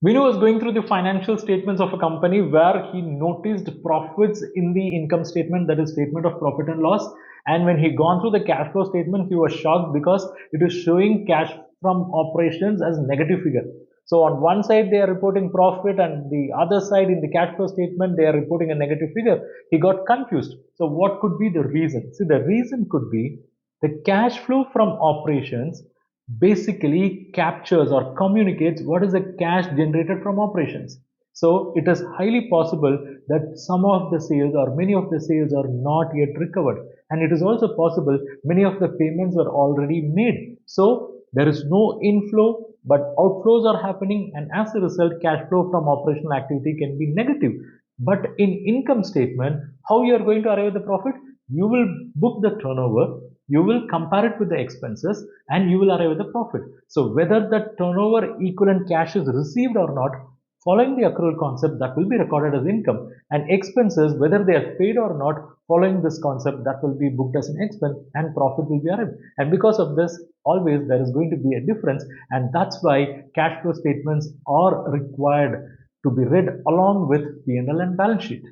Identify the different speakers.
Speaker 1: Vinu was going through the financial statements of a company where he noticed profits in the income statement, that is statement of profit and loss. And when he gone through the cash flow statement, he was shocked because it is showing cash from operations as negative figure. So on one side they are reporting profit, and the other side in the cash flow statement they are reporting a negative figure. He got confused. So what could be the reason? See, the reason could be the cash flow from operations basically captures or communicates what is the cash generated from operations. So it is highly possible that some of the sales or many of the sales are not yet recovered. And it is also possible many of the payments were already made. So there is no inflow, but outflows are happening, and as a result, cash flow from operational activity can be negative. But in income statement, how you are going to arrive at the profit? You will book the turnover, you will compare it with the expenses, and you will arrive at the profit. So whether the turnover equivalent cash is received or not, following the accrual concept, that will be recorded as income, and expenses, whether they are paid or not, following this concept, that will be booked as an expense, and profit will be arrived. And because of this, always there is going to be a difference, and that's why cash flow statements are required to be read along with P&L and balance sheet.